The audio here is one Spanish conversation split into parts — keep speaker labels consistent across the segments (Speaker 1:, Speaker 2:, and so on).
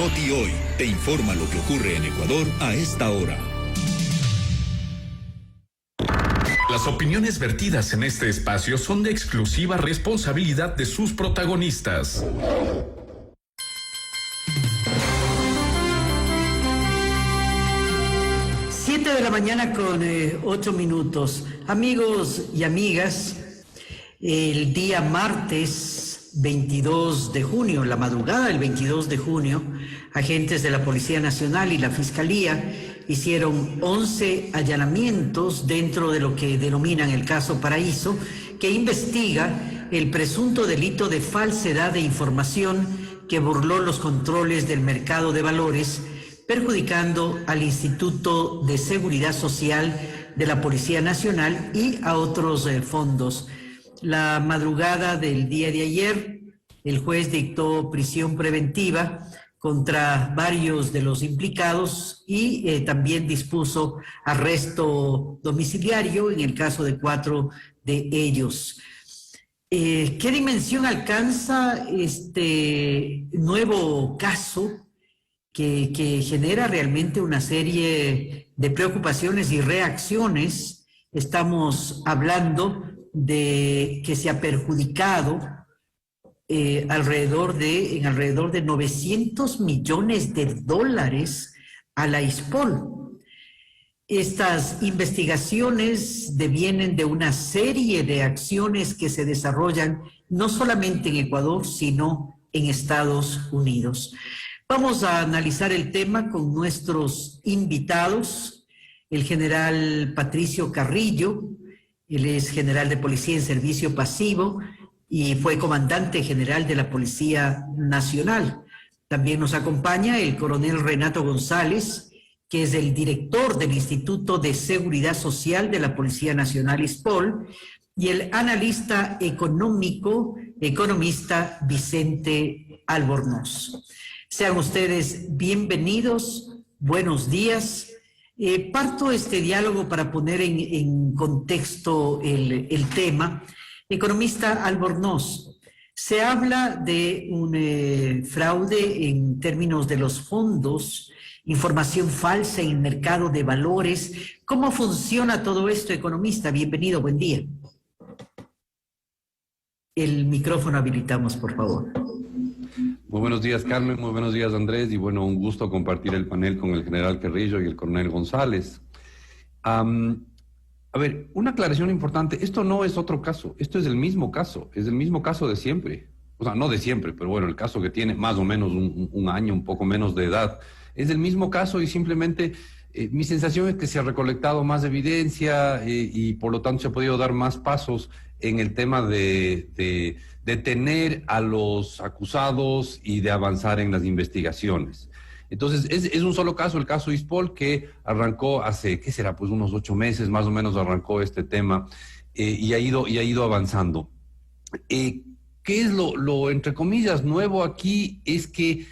Speaker 1: Noti Hoy te informa lo que ocurre en Ecuador a esta hora.
Speaker 2: Las opiniones vertidas en este espacio son de exclusiva responsabilidad de sus protagonistas.
Speaker 3: 7 de la mañana con 8 minutos. Amigos y amigas, el día martes 22 de junio, la madrugada del 22 de junio, agentes de la Policía Nacional y la Fiscalía hicieron 11 allanamientos dentro de lo que denominan el caso Paraíso, que investiga el presunto delito de falsedad de información que burló los controles del mercado de valores, perjudicando al Instituto de Seguridad Social de la Policía Nacional y a otros fondos. La madrugada del día de ayer, el juez dictó prisión preventiva contra varios de los implicados y también dispuso arresto domiciliario en el caso de 4 de ellos. ¿Qué dimensión alcanza este nuevo caso que genera realmente una serie de preocupaciones y reacciones? Estamos hablando de que se ha perjudicado en alrededor de 900 millones de dólares a la ISPOL. Estas investigaciones devienen de una serie de acciones que se desarrollan no solamente en Ecuador, sino en Estados Unidos. Vamos a analizar el tema con nuestros invitados, el general Patricio Carrillo. Él es general de policía en servicio pasivo y fue comandante general de la Policía Nacional. También nos acompaña el coronel Renato González, que es el director del Instituto de Seguridad Social de la Policía Nacional ISPOL, y el analista economista Vicente Albornoz. Sean ustedes bienvenidos, buenos días. Parto este diálogo para poner en contexto el tema. Economista Albornoz, se habla de un fraude en términos de los fondos, información falsa en el mercado de valores. ¿Cómo funciona todo esto, economista? Bienvenido, buen día. El micrófono habilitamos, por favor.
Speaker 4: Muy buenos días, Carmen, muy buenos días, Andrés, y bueno, un gusto compartir el panel con el general Carrillo y el coronel González. A ver, una aclaración importante, esto no es otro caso, esto es el mismo caso de siempre. O sea, no de siempre, pero bueno, el caso que tiene más o menos un año, un poco menos de edad, es el mismo caso y simplemente mi sensación es que se ha recolectado más evidencia y por lo tanto se ha podido dar más pasos en el tema de detener a los acusados y de avanzar en las investigaciones. Entonces, es un solo caso, el caso ISPOL, que arrancó hace, ¿qué será? Pues unos 8 meses más o menos arrancó este tema y ha ido avanzando. ¿Qué es lo, entre comillas, nuevo aquí? Es que,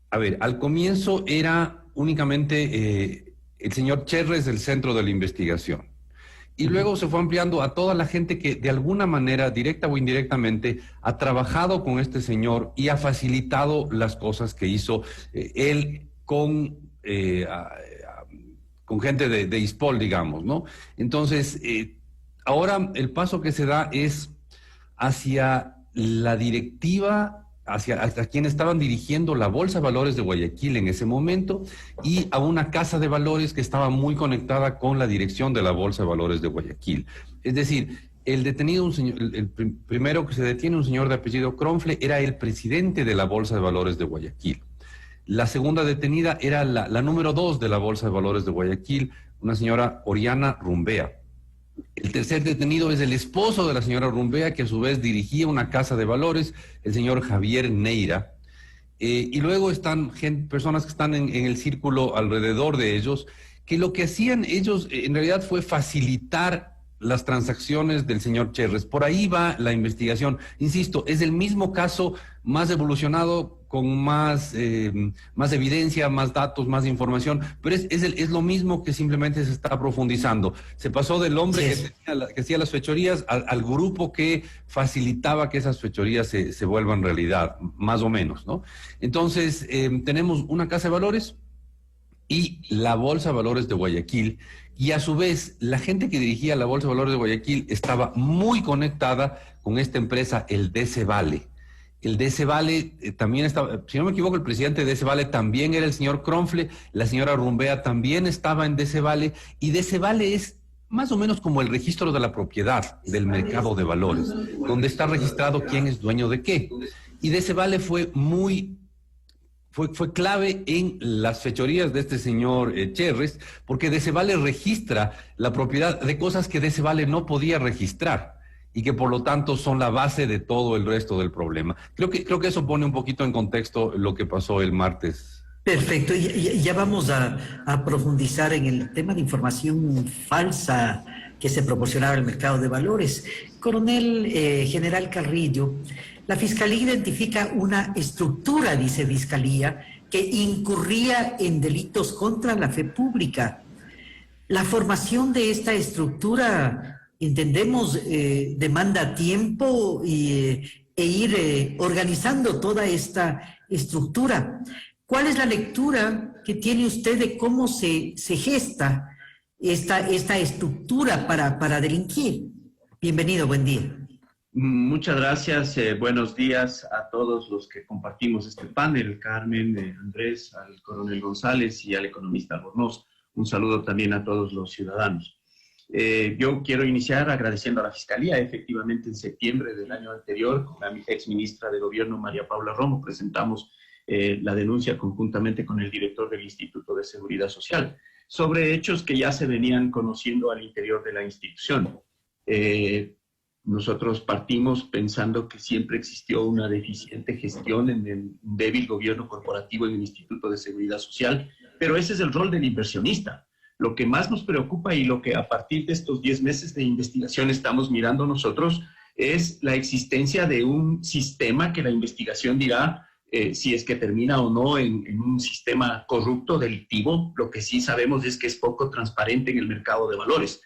Speaker 4: a ver, al comienzo era únicamente el señor Cherres el centro de la investigación. Y luego se fue ampliando a toda la gente que de alguna manera, directa o indirectamente, ha trabajado con este señor y ha facilitado las cosas que hizo él con gente de ISPOL, digamos, ¿no? Entonces, ahora el paso que se da es hacia la directiva, hasta quienes estaban dirigiendo la Bolsa de Valores de Guayaquil en ese momento y a una casa de valores que estaba muy conectada con la dirección de la Bolsa de Valores de Guayaquil. Es decir, el detenido, el primero que se detiene, un señor de apellido Cronfle, era el presidente de la Bolsa de Valores de Guayaquil. La segunda detenida era la número 2 de la Bolsa de Valores de Guayaquil, una señora Oriana Rumbea. El tercer detenido es el esposo de la señora Rumbea, que a su vez dirigía una casa de valores, el señor Javier Neira. Y luego están personas que están en el círculo alrededor de ellos, que lo que hacían ellos en realidad fue facilitar las transacciones del señor Cherres. Por ahí va la investigación. Insisto, es el mismo caso más evolucionado con más evidencia, más datos, más información, pero es lo mismo que simplemente se está profundizando. Se pasó del hombre que hacía las fechorías al grupo que facilitaba que esas fechorías se vuelvan realidad, más o menos, ¿no? Entonces, tenemos una casa de valores y la Bolsa de Valores de Guayaquil, y a su vez la gente que dirigía la Bolsa de Valores de Guayaquil estaba muy conectada con esta empresa, el DC Vale. El DC Vale también estaba, si no me equivoco, el presidente de DC Vale también era el señor Cronfle, la señora Rumbea también estaba en DC Vale, y DC Vale es más o menos como el registro de la propiedad del mercado de valores, donde está registrado quién es dueño de qué. Y DC Vale fue clave en las fechorías de este señor Cherres, porque DC Vale registra la propiedad de cosas que DC Vale no podía registrar y que por lo tanto son la base de todo el resto del problema. Creo que eso pone un poquito en contexto lo que pasó el martes.
Speaker 3: Perfecto, ya vamos a profundizar en el tema de información falsa que se proporcionaba al mercado de valores. Coronel General Carrillo, la Fiscalía identifica una estructura, dice Fiscalía, que incurría en delitos contra la fe pública. La formación de esta estructura, entendemos, demanda tiempo e ir organizando toda esta estructura. ¿Cuál es la lectura que tiene usted de cómo se gesta esta estructura para delinquir? Bienvenido, buen día.
Speaker 5: Muchas gracias, buenos días a todos los que compartimos este panel, Carmen, Andrés, al coronel González y al economista Albornoz. Un saludo también a todos los ciudadanos. Yo quiero iniciar agradeciendo a la Fiscalía. Efectivamente, en septiembre del año anterior, con la ex ministra de Gobierno, María Paula Romo, presentamos la denuncia conjuntamente con el director del Instituto de Seguridad Social sobre hechos que ya se venían conociendo al interior de la institución. Nosotros partimos pensando que siempre existió una deficiente gestión en el débil gobierno corporativo en el Instituto de Seguridad Social, pero ese es el rol del inversionista. Lo que más nos preocupa y lo que a partir de estos 10 meses de investigación estamos mirando nosotros es la existencia de un sistema que la investigación dirá si es que termina o no en un sistema corrupto, delictivo. Lo que sí sabemos es que es poco transparente en el mercado de valores,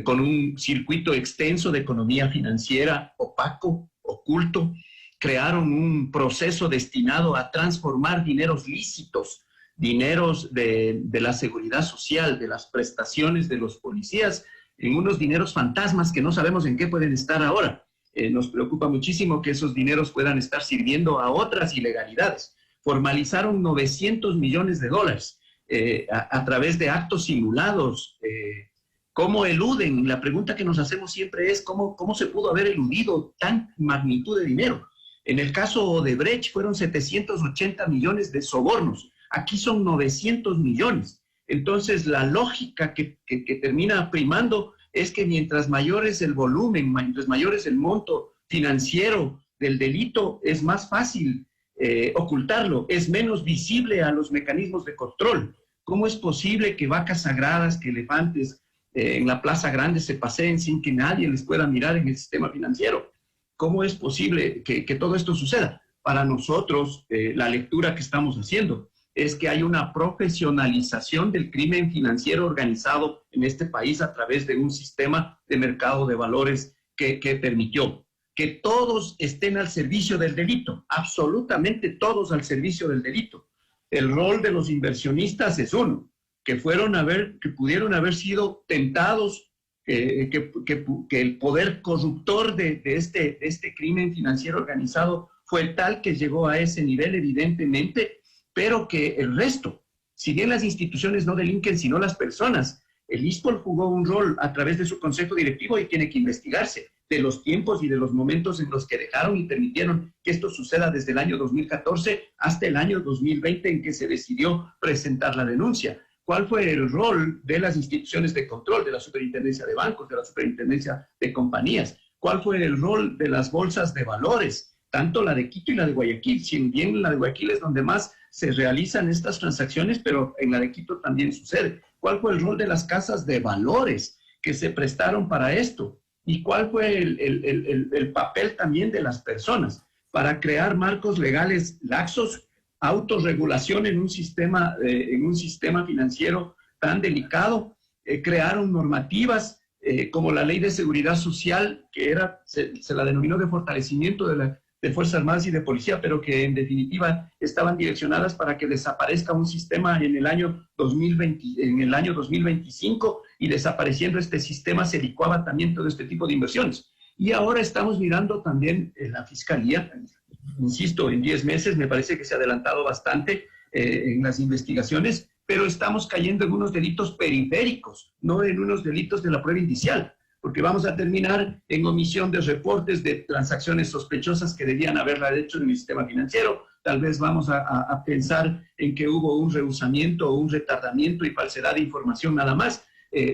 Speaker 5: con un circuito extenso de economía financiera opaco, oculto. Crearon un proceso destinado a transformar dineros lícitos, dineros de la seguridad social, de las prestaciones de los policías, en unos dineros fantasmas que no sabemos en qué pueden estar ahora. Nos preocupa muchísimo que esos dineros puedan estar sirviendo a otras ilegalidades. Formalizaron $900 millones a través de actos simulados. ¿Cómo eluden? La pregunta que nos hacemos siempre es ¿cómo se pudo haber eludido tan magnitud de dinero? En el caso Odebrecht fueron 780 millones de sobornos. Aquí son 900 millones. Entonces, la lógica que termina primando es que mientras mayor es el volumen, mientras mayor es el monto financiero del delito, es más fácil ocultarlo, es menos visible a los mecanismos de control. ¿Cómo es posible que vacas sagradas, que elefantes en la Plaza Grande se paseen sin que nadie les pueda mirar en el sistema financiero? ¿Cómo es posible que todo esto suceda? Para nosotros, la lectura que estamos haciendo es que hay una profesionalización del crimen financiero organizado en este país a través de un sistema de mercado de valores que permitió que todos estén al servicio del delito, absolutamente todos al servicio del delito. El rol de los inversionistas es uno, que pudieron haber sido tentados, que el poder corruptor de este crimen financiero organizado fue tal que llegó a ese nivel, evidentemente, pero que el resto, si bien las instituciones no delinquen, sino las personas, el ISPOL jugó un rol a través de su consejo directivo y tiene que investigarse de los tiempos y de los momentos en los que dejaron y permitieron que esto suceda desde el año 2014 hasta el año 2020 en que se decidió presentar la denuncia. ¿Cuál fue el rol de las instituciones de control, de la Superintendencia de Bancos, de la Superintendencia de Compañías? ¿Cuál fue el rol de las bolsas de valores? Tanto la de Quito y la de Guayaquil, si bien la de Guayaquil es donde más se realizan estas transacciones, pero en la de Quito también sucede. ¿Cuál fue el rol de las casas de valores que se prestaron para esto? ¿Y cuál fue el papel también de las personas? para crear marcos legales laxos, autorregulación en un sistema financiero tan delicado. Crearon normativas como la Ley de Seguridad Social, que se la denominó de fortalecimiento de Fuerzas Armadas y de Policía, pero que en definitiva estaban direccionadas para que desaparezca un sistema en el año 2025, y desapareciendo este sistema se licuaba también todo este tipo de inversiones. Y ahora estamos mirando también en la Fiscalía, insisto, en 10 meses me parece que se ha adelantado bastante en las investigaciones, pero estamos cayendo en unos delitos periféricos, no en unos delitos de la prueba indicial, porque vamos a terminar en omisión de reportes de transacciones sospechosas que debían haberla hecho en el sistema financiero. Tal vez vamos a pensar en que hubo un rehusamiento o un retardamiento y falsedad de información nada más,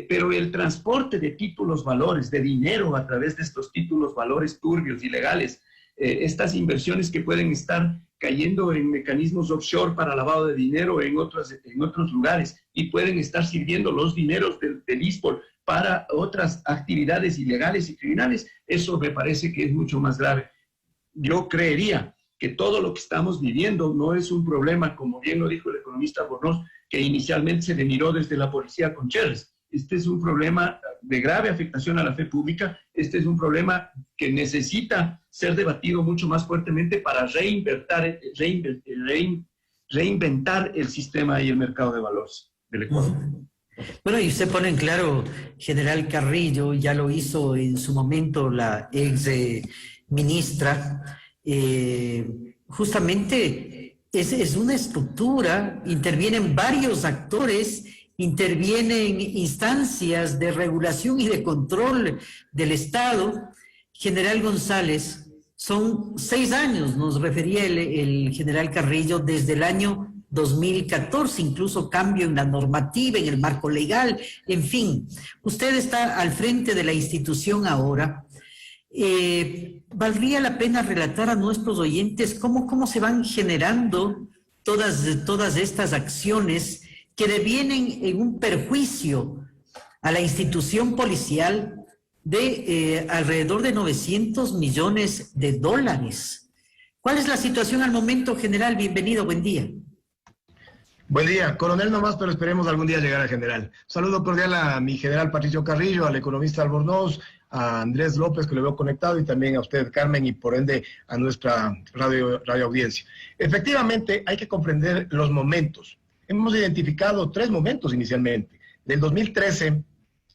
Speaker 5: pero el transporte de títulos valores, de dinero a través de estos títulos valores turbios, ilegales, estas inversiones que pueden estar cayendo en mecanismos offshore para lavado de dinero en otros lugares, y pueden estar sirviendo los dineros del ISPOL para otras actividades ilegales y criminales, eso me parece que es mucho más grave. Yo creería que todo lo que estamos viviendo no es un problema, como bien lo dijo el economista Albornoz, que inicialmente se le miró desde la policía con Cherres. Este es un problema de grave afectación a la fe pública. Este es un problema que necesita ser debatido mucho más fuertemente para reinventar el sistema y el mercado de valores del Ecuador.
Speaker 3: Bueno, y usted pone en claro, general Carrillo, ya lo hizo en su momento la ex ministra, justamente es una estructura, intervienen varios actores, intervienen instancias de regulación y de control del Estado. General González, son 6 años, nos refería el general Carrillo, desde el año 2014, incluso cambio en la normativa, en el marco legal, en fin. Usted está al frente de la institución ahora. ¿Valdría la pena relatar a nuestros oyentes cómo se van generando todas estas acciones que devienen en un perjuicio a la institución policial de alrededor de 900 millones de dólares? ¿Cuál es la situación al momento, general? Bienvenido, buen día.
Speaker 6: Buen día, coronel nomás, pero esperemos algún día llegar a general. Saludo cordial a mi general Patricio Carrillo, al economista Albornoz, a Andrés López, que lo veo conectado, y también a usted, Carmen, y por ende a nuestra radio audiencia. Efectivamente, hay que comprender los momentos. Hemos identificado 3 momentos inicialmente, del 2013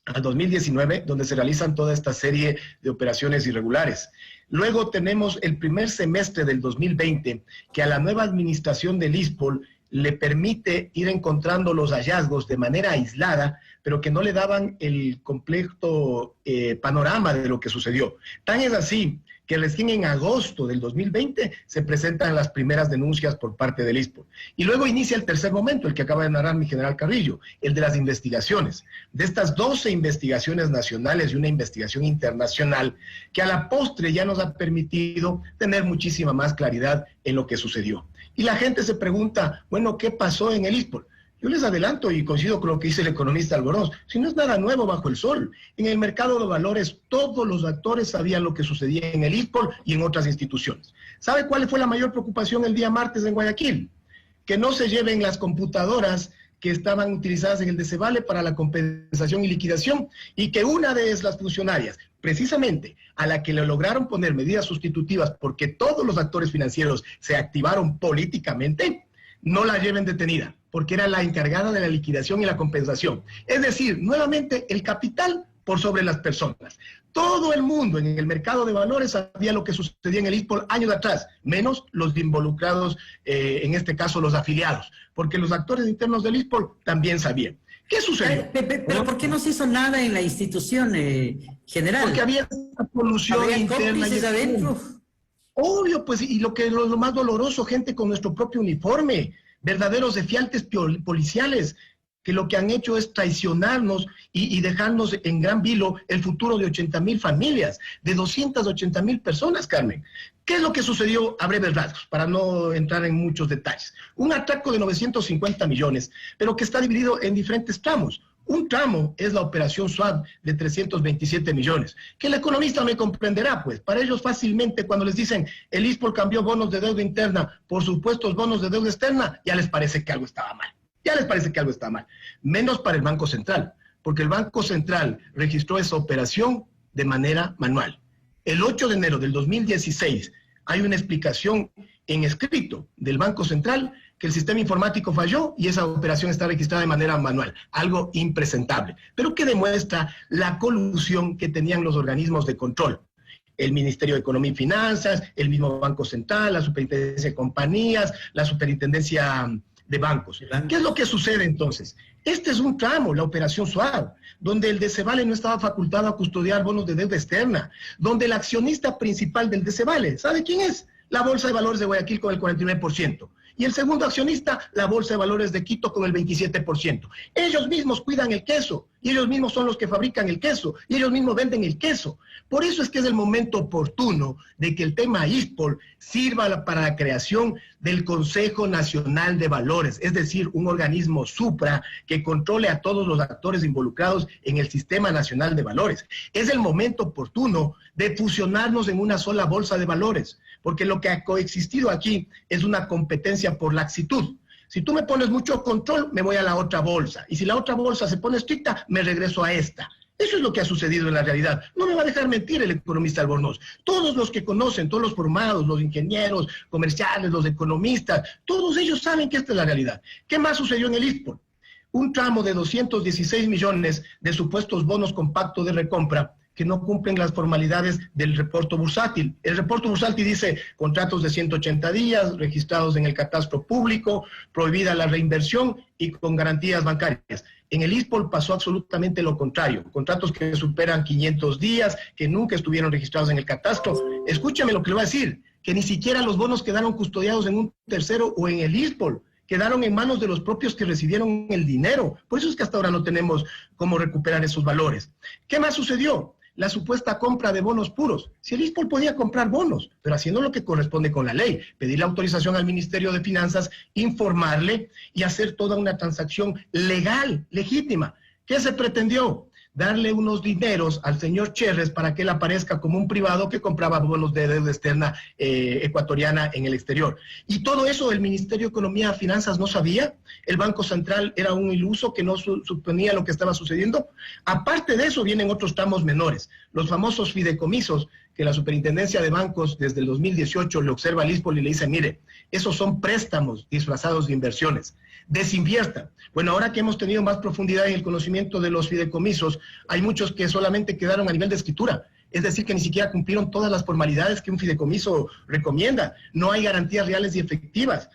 Speaker 6: al 2019, donde se realizan toda esta serie de operaciones irregulares. Luego tenemos el primer semestre del 2020, que a la nueva administración del ISPOL le permite ir encontrando los hallazgos de manera aislada, pero que no le daban el completo panorama de lo que sucedió. Tan es así que recién en agosto del 2020 se presentan las primeras denuncias por parte del ISPOL. Y luego inicia el tercer momento, el que acaba de narrar mi general Carrillo, el de las investigaciones. De estas 12 investigaciones nacionales y una investigación internacional, que a la postre ya nos ha permitido tener muchísima más claridad en lo que sucedió. Y la gente se pregunta, bueno, ¿qué pasó en el ISPOL? Yo les adelanto y coincido con lo que dice el economista Albornoz, si no es nada nuevo bajo el sol. En el mercado de valores todos los actores sabían lo que sucedía en el ISPOL y en otras instituciones. ¿Sabe cuál fue la mayor preocupación el día martes en Guayaquil? Que no se lleven las computadoras que estaban utilizadas en el Decebale para la compensación y liquidación, y que una de las funcionarias, precisamente a la que le lograron poner medidas sustitutivas porque todos los actores financieros se activaron políticamente, no la lleven detenida, porque era la encargada de la liquidación y la compensación. Es decir, nuevamente el capital por sobre las personas. Todo el mundo en el mercado de valores sabía lo que sucedía en el ISPOL años atrás, menos los involucrados, en este caso los afiliados, porque los actores internos del ISPOL también sabían. ¿Qué sucedió?
Speaker 3: Pero ¿por qué no se hizo nada en la institución general?
Speaker 6: Porque había esta colusión interna.
Speaker 3: ¿Cómplices adentro?
Speaker 6: Obvio, pues, y lo más doloroso, gente con nuestro propio uniforme, verdaderos defiantes policiales, que lo que han hecho es traicionarnos y dejarnos en gran vilo el futuro de 80,000 familias, de 280,000 personas, Carmen. ¿Qué es lo que sucedió a breves rasgos, para no entrar en muchos detalles? Un atraco de 950 millones, pero que está dividido en diferentes tramos. Un tramo es la operación SWAP de 327 millones, que el economista me comprenderá, pues. Para ellos fácilmente cuando les dicen el ISPOL cambió bonos de deuda interna por supuestos bonos de deuda externa, ya les parece que algo estaba mal. Ya les parece que algo está mal. Menos para el Banco Central, porque el Banco Central registró esa operación de manera manual. El 8 de enero del 2016 hay una explicación en escrito del Banco Central que el sistema informático falló y esa operación está registrada de manera manual, algo impresentable, pero que demuestra la colusión que tenían los organismos de control. El Ministerio de Economía y Finanzas, el mismo Banco Central, la Superintendencia de Compañías, la Superintendencia de Bancos. ¿Qué es lo que sucede entonces? Este es un tramo, la operación SWAP, donde el DCVALE no estaba facultado a custodiar bonos de deuda externa, donde el accionista principal del DCVALE, ¿sabe quién es? La Bolsa de Valores de Guayaquil con el 49%. Y el segundo accionista, la Bolsa de Valores de Quito con el 27%. Ellos mismos cuidan el queso, y ellos mismos son los que fabrican el queso, y ellos mismos venden el queso. Por eso es que es el momento oportuno de que el tema ISPOL sirva para la creación del Consejo Nacional de Valores, es decir, un organismo supra que controle a todos los actores involucrados en el Sistema Nacional de Valores. Es el momento oportuno de fusionarnos en una sola bolsa de valores, porque lo que ha coexistido aquí es una competencia por laxitud. Si tú me pones mucho control, me voy a la otra bolsa. Y si la otra bolsa se pone estricta, me regreso a esta. Eso es lo que ha sucedido en la realidad. No me va a dejar mentir el economista Albornoz. Todos los que conocen, todos los formados, los ingenieros comerciales, los economistas, todos ellos saben que esta es la realidad. ¿Qué más sucedió en el ISPOL? Un tramo de 216 millones de supuestos bonos con pacto de recompra que no cumplen las formalidades del reporto bursátil. El reporto bursátil dice contratos de 180 días, registrados en el catastro público, prohibida la reinversión y con garantías bancarias. En el ISPOL pasó absolutamente lo contrario, contratos que superan 500 días, que nunca estuvieron registrados en el catastro. Escúchame lo que le voy a decir, que ni siquiera los bonos quedaron custodiados en un tercero o en el ISPOL, quedaron en manos de los propios que recibieron el dinero. Por eso es que hasta ahora no tenemos cómo recuperar esos valores. ¿Qué más sucedió? La supuesta compra de bonos puros. Si el ISPOL podía comprar bonos, pero haciendo lo que corresponde con la ley, pedir la autorización al Ministerio de Finanzas, informarle y hacer toda una transacción legal, legítima. ¿Qué se pretendió? Darle unos dineros al señor Cherres para que él aparezca como un privado que compraba bonos de deuda externa ecuatoriana en el exterior. Y todo eso el Ministerio de Economía y Finanzas no sabía. El Banco Central era un iluso que no suponía lo que estaba sucediendo. Aparte de eso vienen otros tramos menores. Los famosos fideicomisos que la Superintendencia de Bancos desde el 2018 le observa al ISPOL y le dice, mire, esos son préstamos disfrazados de inversiones. Desinvierta. Bueno, ahora que hemos tenido más profundidad en el conocimiento de los fideicomisos, hay muchos que solamente quedaron a nivel de escritura, es decir, que ni siquiera cumplieron todas las formalidades que un fideicomiso recomienda. No hay garantías reales y efectivas.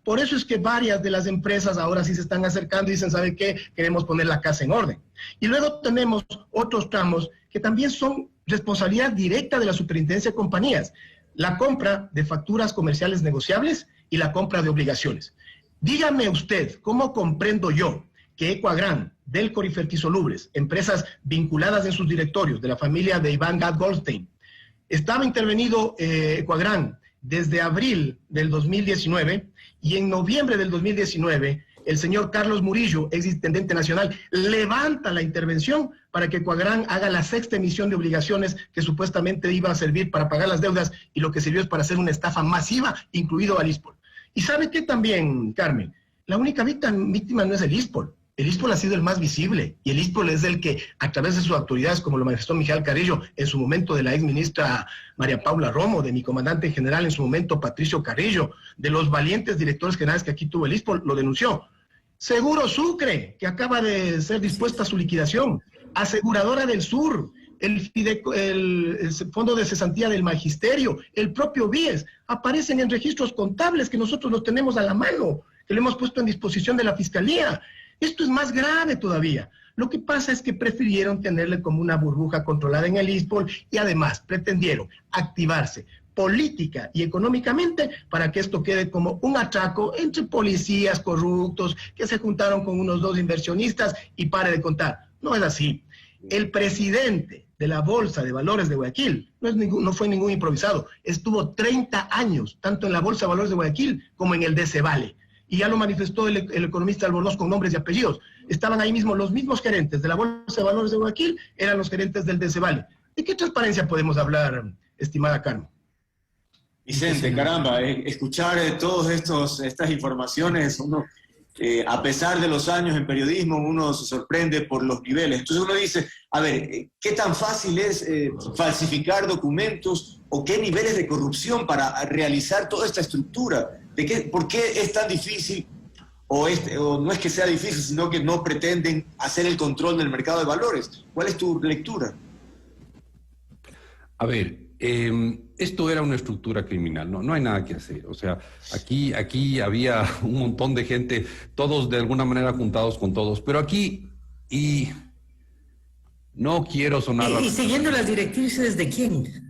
Speaker 6: Por eso es que varias de las empresas ahora sí se están acercando y dicen, ¿sabe qué? Queremos poner la casa en orden. Y luego tenemos otros tramos que también son responsabilidad directa de la Superintendencia de Compañías. La compra de facturas comerciales negociables y la compra de obligaciones. Dígame usted, ¿cómo comprendo yo que Ecuagran, Delcor y Fertisolubles, empresas vinculadas en sus directorios de la familia de Iván Gad Goldstein, estaba intervenido Ecuagran desde abril del 2019 y en noviembre del 2019 el señor Carlos Murillo, exintendente nacional, levanta la intervención para que Ecuagran haga la sexta emisión de obligaciones que supuestamente iba a servir para pagar las deudas y lo que sirvió es para hacer una estafa masiva, incluido al ISPOL. Y ¿sabe qué también, Carmen? La única víctima no es el ISPOL. El ISPOL ha sido el más visible y el ISPOL es el que, a través de sus autoridades, como lo manifestó Miguel Carrillo en su momento, de la ex ministra María Paula Romo, de mi comandante general en su momento, Patricio Carrillo, de los valientes directores generales que aquí tuvo el ISPOL, lo denunció. Seguro Sucre, que acaba de ser dispuesta a su liquidación. Aseguradora del Sur, el Fondo de Cesantía del Magisterio, el propio BIES, aparecen en registros contables que nosotros los tenemos a la mano, que lo hemos puesto en disposición de la Fiscalía. Esto es más grave todavía. Lo que pasa es que prefirieron tenerle como una burbuja controlada en el ISPOL y además pretendieron activarse política y económicamente para que esto quede como un atraco entre policías corruptos que se juntaron con unos dos inversionistas y pare de contar. No es así. El presidente de la Bolsa de Valores de Guayaquil no fue ningún improvisado. Estuvo 30 años, tanto en la Bolsa de Valores de Guayaquil como en el DCVALE. y ya lo manifestó el economista Albornoz con nombres y apellidos. Estaban ahí mismo los mismos gerentes de la Bolsa de Valores de Guayaquil, eran los gerentes del Decebale. ¿De qué transparencia podemos hablar, estimada Carmen?
Speaker 7: Vicente, caramba, escuchar todas estas informaciones, uno, a pesar de los años en periodismo, uno se sorprende por los niveles. Entonces uno dice, a ver, ¿qué tan fácil es falsificar documentos o qué niveles de corrupción para realizar toda esta estructura? ¿Por qué es tan difícil? O no es que sea difícil, sino que no pretenden hacer el control del mercado de valores. ¿Cuál es tu lectura?
Speaker 4: A ver, esto era una estructura criminal, no hay nada que hacer. O sea, aquí había un montón de gente, todos de alguna manera juntados con todos, pero aquí, y no quiero sonar...
Speaker 3: ¿Y siguiendo las directrices de quién?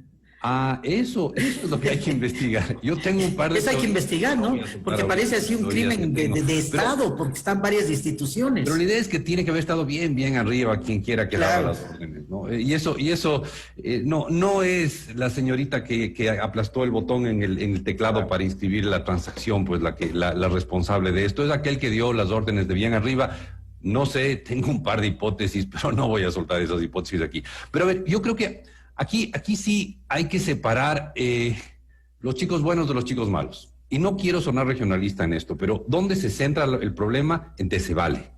Speaker 4: Eso es lo que hay que investigar. Yo tengo un par de...
Speaker 3: Eso hay que investigar, ¿no? Porque parece así un crimen de Estado, porque están varias instituciones.
Speaker 4: Pero la idea es que tiene que haber estado bien arriba quien quiera que daba las órdenes, ¿no? Y eso no es la señorita que aplastó el botón en el teclado para inscribir la transacción, pues la responsable de esto. Es aquel que dio las órdenes de bien arriba. No sé, tengo un par de hipótesis, pero no voy a soltar esas hipótesis aquí. Pero a ver, yo creo que Aquí sí hay que separar los chicos buenos de los chicos malos. Y no quiero sonar regionalista en esto, pero ¿dónde se centra el problema? En Decebale.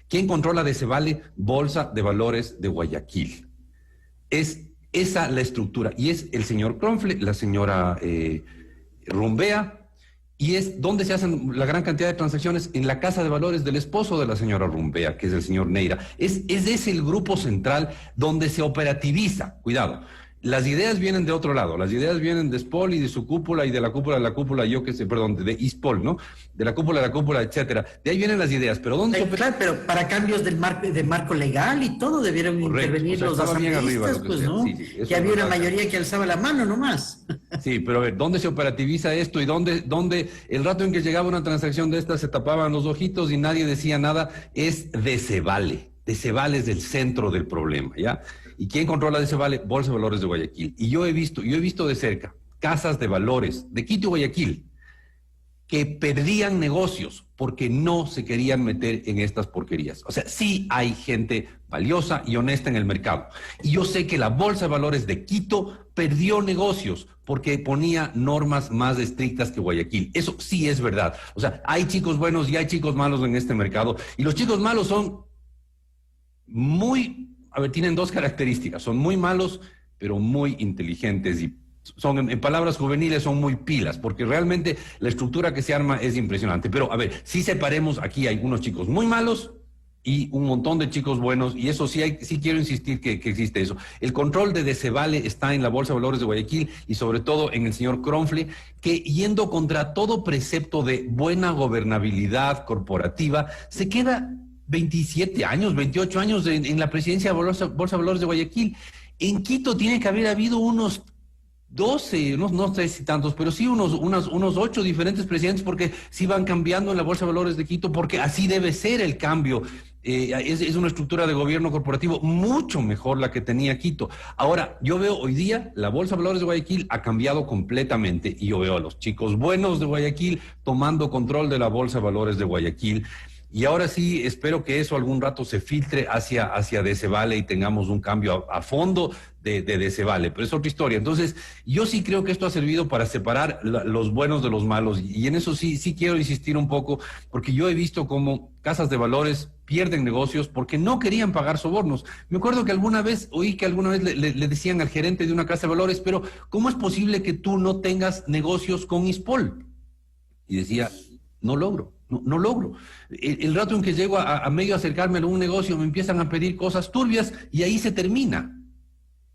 Speaker 4: ¿Quién controla Decebale? Bolsa de Valores de Guayaquil. Es esa la estructura. Y es el señor Cronfle, la señora Rumbea, y es donde se hacen la gran cantidad de transacciones en la casa de valores del esposo de la señora Rumbea, que es el señor Neira. Es ese el grupo central donde se operativiza. Cuidado, las ideas vienen de otro lado, las ideas vienen de SPOL y de su cúpula y de la cúpula, yo qué sé, perdón, de ISPOL, ¿no? De la cúpula, etcétera. De ahí vienen las ideas, pero ¿dónde
Speaker 3: Claro, pero para cambios del marco legal y todo debieron intervenir los asambleístas, pues, ¿no?
Speaker 4: Sí,
Speaker 3: que había una mayoría que alzaba la mano nomás.
Speaker 4: Sí, pero a ver, ¿dónde se operativiza esto y dónde el rato en que llegaba una transacción de estas se tapaban los ojitos y nadie decía nada? Es Decebale. Decebale es el centro del problema, ¿ya? ¿Y quién controla Decebale? Bolsa de Valores de Guayaquil. Y yo he visto de cerca casas de valores de Quito y Guayaquil que perdían negocios porque no se querían meter en estas porquerías. O sea, sí hay gente valiosa y honesta en el mercado. Y yo sé que la Bolsa de Valores de Quito perdió negocios porque ponía normas más estrictas que Guayaquil. Eso sí es verdad. O sea, hay chicos buenos y hay chicos malos en este mercado. Y los chicos malos son tienen dos características. Son muy malos, pero muy inteligentes y son, en palabras juveniles, son muy pilas, porque realmente la estructura que se arma es impresionante. Pero, a ver, sí separemos, aquí hay unos chicos muy malos y un montón de chicos buenos, y eso sí quiero insistir que existe eso. El control de Decebale está en la Bolsa de Valores de Guayaquil y sobre todo en el señor Cronfle, que yendo contra todo precepto de buena gobernabilidad corporativa, se queda 27 años, 28 años en la presidencia de Bolsa de Valores de Guayaquil. En Quito tiene que haber habido unos 12, no sé si tantos, pero sí unos 8 diferentes presidentes, porque sí van cambiando en la Bolsa de Valores de Quito, porque así debe ser el cambio. Es una estructura de gobierno corporativo mucho mejor la que tenía Quito. Ahora, yo veo hoy día la Bolsa de Valores de Guayaquil ha cambiado completamente y yo veo a los chicos buenos de Guayaquil tomando control de la Bolsa de Valores de Guayaquil. Y ahora sí, espero que eso algún rato se filtre hacia Decebale y tengamos un cambio a fondo de Decebale, pero es otra historia. Entonces, yo sí creo que esto ha servido para separar los buenos de los malos, y en eso sí quiero insistir un poco, porque yo he visto cómo casas de valores pierden negocios porque no querían pagar sobornos. Me acuerdo que alguna vez le decían al gerente de una casa de valores, pero ¿cómo es posible que tú no tengas negocios con ISPOL? Y decía, no logro. El rato en que llego a medio acercarme a un negocio me empiezan a pedir cosas turbias y ahí se termina.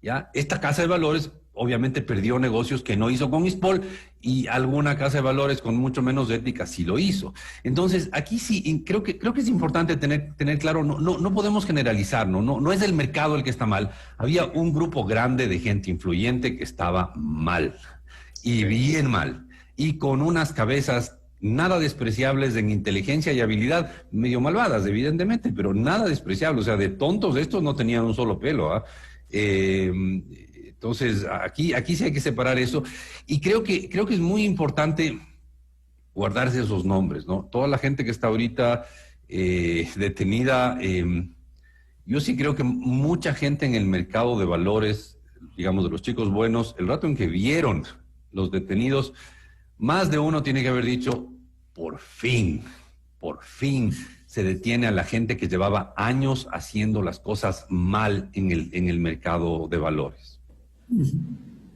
Speaker 4: ¿Ya? Esta casa de valores obviamente perdió negocios que no hizo con ISPOL y alguna casa de valores con mucho menos ética sí lo hizo. Entonces, aquí sí, creo que es importante tener claro, no podemos generalizar, no es el mercado el que está mal. Había un grupo grande de gente influyente que estaba mal, y bien mal, y con unas cabezas nada despreciables en inteligencia y habilidad, medio malvadas, evidentemente, pero nada despreciable. O sea, de tontos estos no tenían un solo pelo, ¿ah? Entonces, aquí sí hay que separar eso. Y creo que es muy importante guardarse esos nombres, ¿no? Toda la gente que está ahorita detenida, yo sí creo que mucha gente en el mercado de valores, digamos, de los chicos buenos, el rato en que vieron los detenidos, más de uno tiene que haber dicho, por fin se detiene a la gente que llevaba años haciendo las cosas mal en el mercado de valores.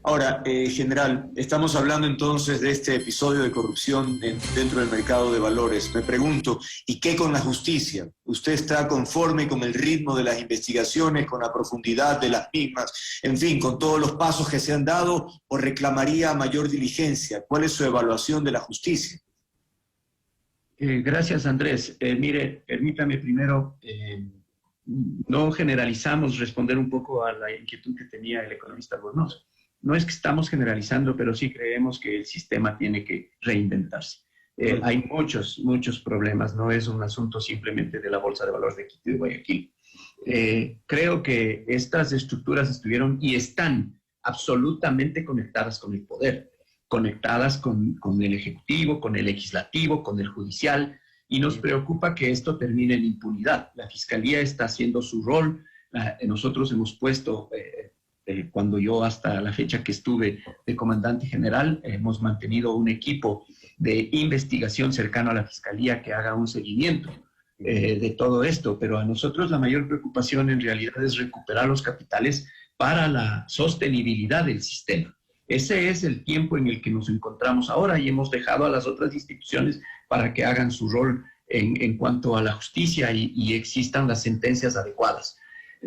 Speaker 7: Ahora, general, estamos hablando entonces de este episodio de corrupción dentro del mercado de valores. Me pregunto, ¿y qué con la justicia? ¿Usted está conforme con el ritmo de las investigaciones, con la profundidad de las mismas, en fin, con todos los pasos que se han dado, o reclamaría mayor diligencia? ¿Cuál es su evaluación de la justicia?
Speaker 5: Gracias, Andrés. Mire, permítame primero, no generalizamos, responder un poco a la inquietud que tenía el economista Albornoz. No es que estamos generalizando, pero sí creemos que el sistema tiene que reinventarse. Hay muchos problemas, no es un asunto simplemente de la Bolsa de Valores de Quito y de Guayaquil. Creo que estas estructuras estuvieron y están absolutamente conectadas con el poder, conectadas con el Ejecutivo, con el Legislativo, con el Judicial, y nos preocupa que esto termine en impunidad. La Fiscalía está haciendo su rol, nosotros hemos puesto... cuando yo hasta la fecha que estuve de comandante general, hemos mantenido un equipo de investigación cercano a la Fiscalía que haga un seguimiento de todo esto, pero a nosotros la mayor preocupación en realidad es recuperar los capitales para la sostenibilidad del sistema. Ese es el tiempo en el que nos encontramos ahora y hemos dejado a las otras instituciones para que hagan su rol en cuanto a la justicia y existan las sentencias adecuadas.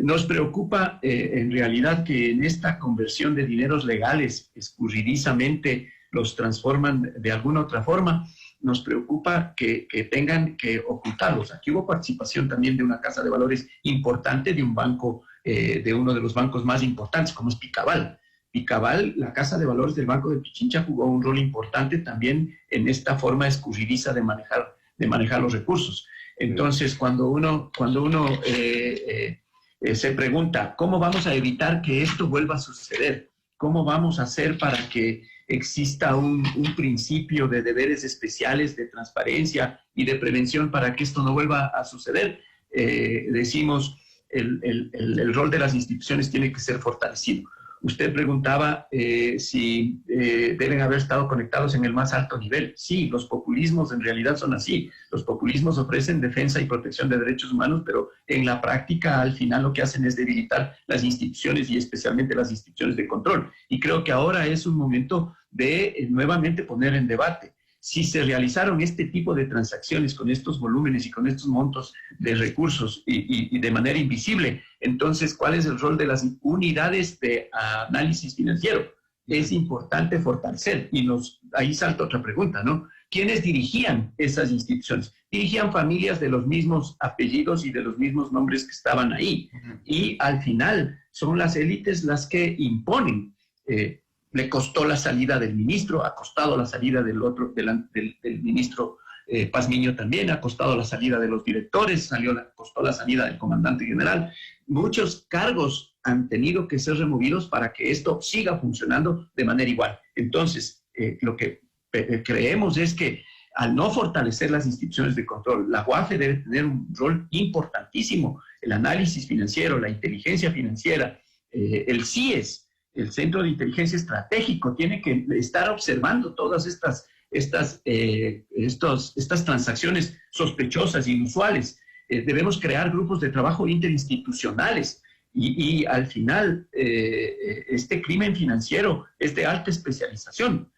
Speaker 5: Nos preocupa en realidad que en esta conversión de dineros legales escurridizamente los transforman de alguna otra forma. Nos preocupa que tengan que ocultarlos. Aquí hubo participación también de una casa de valores importante, de un banco, de uno de los bancos más importantes, como es Picabal. Picabal, la casa de valores del Banco de Pichincha, jugó un rol importante también en esta forma escurridiza de manejar los recursos. Entonces, cuando uno se pregunta, ¿cómo vamos a evitar que esto vuelva a suceder? ¿Cómo vamos a hacer para que exista un principio de deberes especiales, de transparencia y de prevención para que esto no vuelva a suceder? Decimos, el rol de las instituciones tiene que ser fortalecido. Usted preguntaba si deben haber estado conectados en el más alto nivel. Sí, los populismos en realidad son así. Los populismos ofrecen defensa y protección de derechos humanos, pero en la práctica al final lo que hacen es debilitar las instituciones y especialmente las instituciones de control. Y creo que ahora es un momento de nuevamente poner en debate si se realizaron este tipo de transacciones con estos volúmenes y con estos montos de recursos y de manera invisible. Entonces, ¿cuál es el rol de las unidades de análisis financiero? Es importante fortalecer. Y ahí salta otra pregunta, ¿no? ¿Quiénes dirigían esas instituciones? Dirigían familias de los mismos apellidos y de los mismos nombres que estaban ahí. Y al final son las élites las que imponen. Le costó la salida del ministro, ha costado la salida del ministro Pazmiño también, ha costado la salida de los directores, costó la salida del comandante general. Muchos cargos han tenido que ser removidos para que esto siga funcionando de manera igual. Entonces, lo que creemos es que al no fortalecer las instituciones de control, la UAFE debe tener un rol importantísimo. El análisis financiero, la inteligencia financiera, el CIES, el Centro de Inteligencia Estratégico, tiene que estar observando todas estas transacciones sospechosas, inusuales. Debemos crear grupos de trabajo interinstitucionales y al final este crimen financiero es de alta especialización.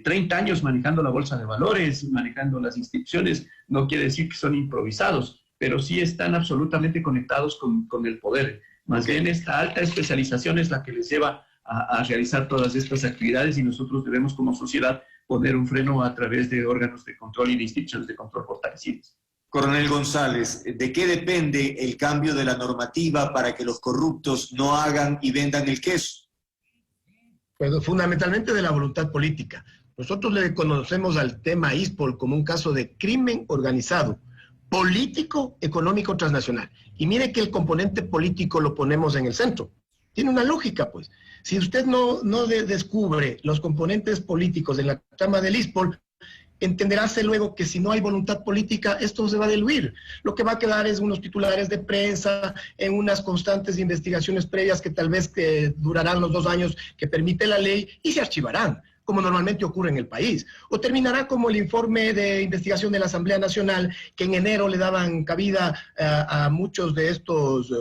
Speaker 5: 30 años manejando la bolsa de valores, manejando las instituciones, no quiere decir que son improvisados, pero sí están absolutamente conectados con el poder. Más bien esta alta especialización es la que les lleva a realizar todas estas actividades y nosotros debemos como sociedad poner un freno a través de órganos de control y de instituciones de control fortalecidas.
Speaker 7: Coronel González, ¿de qué depende el cambio de la normativa para que los corruptos no hagan y vendan el queso?
Speaker 6: Pues fundamentalmente de la voluntad política. Nosotros le conocemos al tema ISPOL como un caso de crimen organizado, político, económico, transnacional. Y mire que el componente político lo ponemos en el centro. Tiene una lógica, pues. Si usted no descubre los componentes políticos de la trama del ISPOL, entenderáse luego que si no hay voluntad política, esto se va a diluir. Lo que va a quedar es unos titulares de prensa, en unas constantes investigaciones previas que tal vez durarán los 2 años que permite la ley y se archivarán, como normalmente ocurre en el país. O terminará como el informe de investigación de la Asamblea Nacional, que en enero le daban cabida a muchos de estos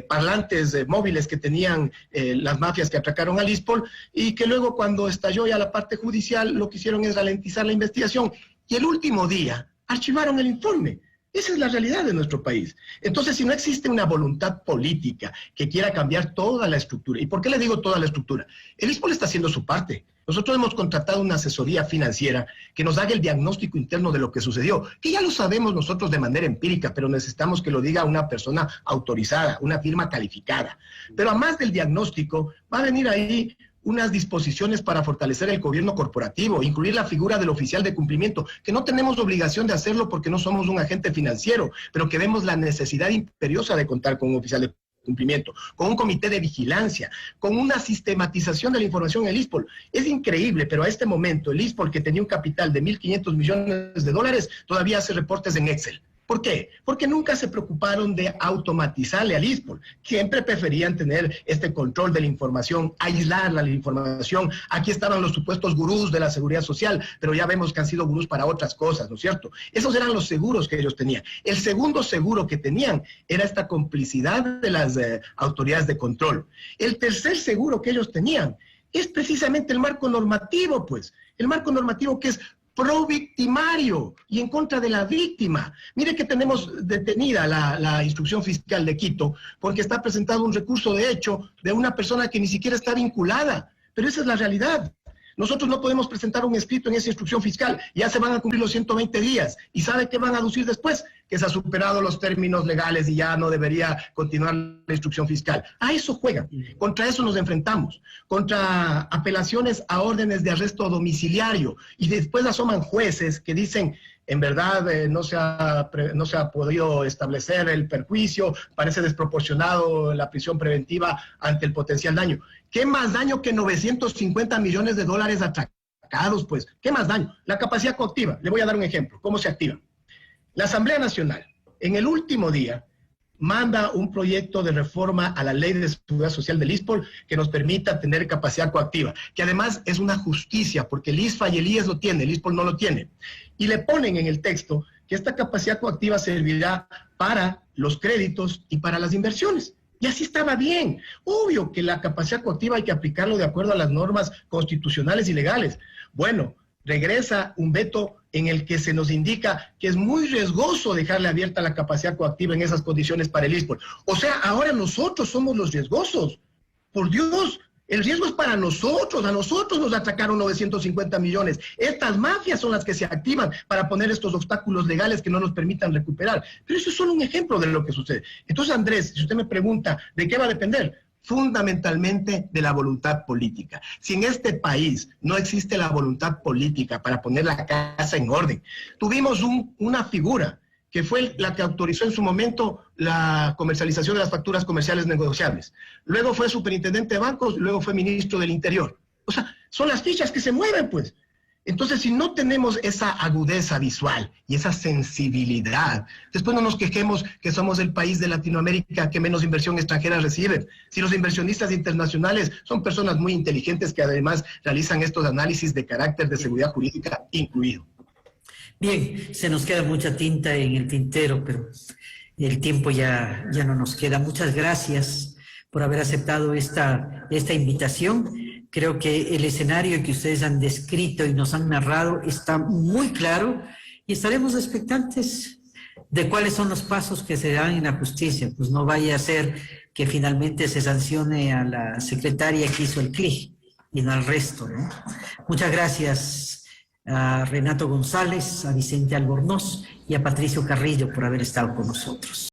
Speaker 6: parlantes móviles que tenían las mafias que atracaron al ISPOL, y que luego cuando estalló ya la parte judicial, lo que hicieron es ralentizar la investigación, y el último día archivaron el informe. Esa es la realidad de nuestro país. Entonces, si no existe una voluntad política que quiera cambiar toda la estructura, ¿y por qué le digo toda la estructura? El ISPOL está haciendo su parte. Nosotros hemos contratado una asesoría financiera que nos haga el diagnóstico interno de lo que sucedió, que ya lo sabemos nosotros de manera empírica, pero necesitamos que lo diga una persona autorizada, una firma calificada. Pero además del diagnóstico, va a venir ahí unas disposiciones para fortalecer el gobierno corporativo, incluir la figura del oficial de cumplimiento, que no tenemos obligación de hacerlo porque no somos un agente financiero, pero que vemos la necesidad imperiosa de contar con un oficial de cumplimiento, con un comité de vigilancia, con una sistematización de la información en el ISPOL. Es increíble, pero a este momento el ISPOL, que tenía un capital de 1.500 millones de dólares, todavía hace reportes en Excel. ¿Por qué? Porque nunca se preocuparon de automatizarle al ISPOL. Siempre preferían tener este control de la información, aislar la información. Aquí estaban los supuestos gurús de la seguridad social, pero ya vemos que han sido gurús para otras cosas, ¿no es cierto? Esos eran los seguros que ellos tenían. El segundo seguro que tenían era esta complicidad de las autoridades de control. El tercer seguro que ellos tenían es precisamente el marco normativo, pues. El marco normativo que es pro victimario y en contra de la víctima. Mire que tenemos detenida la instrucción fiscal de Quito porque está presentado un recurso de hecho de una persona que ni siquiera está vinculada. Pero esa es la realidad. Nosotros no podemos presentar un escrito en esa instrucción fiscal. Ya se van a cumplir los 120 días. ¿Y sabe qué van a aducir después? Que se ha superado los términos legales y ya no debería continuar la instrucción fiscal. A eso juegan. Contra eso nos enfrentamos. Contra apelaciones a órdenes de arresto domiciliario. Y después asoman jueces que dicen, en verdad no se ha podido establecer el perjuicio, parece desproporcionado la prisión preventiva ante el potencial daño. ¿Qué más daño que 950 millones de dólares atracados, pues? ¿Qué más daño? La capacidad coactiva. Le voy a dar un ejemplo. ¿Cómo se activa? La Asamblea Nacional, en el último día, manda un proyecto de reforma a la Ley de Seguridad Social del ISPOL que nos permita tener capacidad coactiva, que además es una justicia, porque el ISFA y el IES lo tiene, el ISPOL no lo tiene. Y le ponen en el texto que esta capacidad coactiva servirá para los créditos y para las inversiones. Y así estaba bien. Obvio que la capacidad coactiva hay que aplicarlo de acuerdo a las normas constitucionales y legales. Bueno, regresa un veto en el que se nos indica que es muy riesgoso dejarle abierta la capacidad coactiva en esas condiciones para el ISPOL. O sea, ahora nosotros somos los riesgosos. Por Dios, el riesgo es para nosotros. A nosotros nos atracaron 950 millones. Estas mafias son las que se activan para poner estos obstáculos legales que no nos permitan recuperar. Pero eso es solo un ejemplo de lo que sucede. Entonces, Andrés, si usted me pregunta, ¿de qué va a depender? Fundamentalmente de la voluntad política. Si en este país no existe la voluntad política para poner la casa en orden, tuvimos una figura que fue la que autorizó en su momento la comercialización de las facturas comerciales negociables. Luego fue superintendente de bancos, luego fue ministro del Interior. O sea, son las fichas que se mueven, pues. Entonces, si no tenemos esa agudeza visual y esa sensibilidad, después no nos quejemos que somos el país de Latinoamérica que menos inversión extranjera recibe. Si los inversionistas internacionales son personas muy inteligentes que además realizan estos análisis de carácter de seguridad jurídica incluido.
Speaker 3: Bien, se nos queda mucha tinta en el tintero, pero el tiempo ya no nos queda. Muchas gracias por haber aceptado esta invitación. Creo que el escenario que ustedes han descrito y nos han narrado está muy claro y estaremos expectantes de cuáles son los pasos que se dan en la justicia. Pues no vaya a ser que finalmente se sancione a la secretaria que hizo el CLIC y no al resto, ¿no? Muchas gracias a Renato González, a Vicente Albornoz y a Patricio Carrillo por haber estado con nosotros.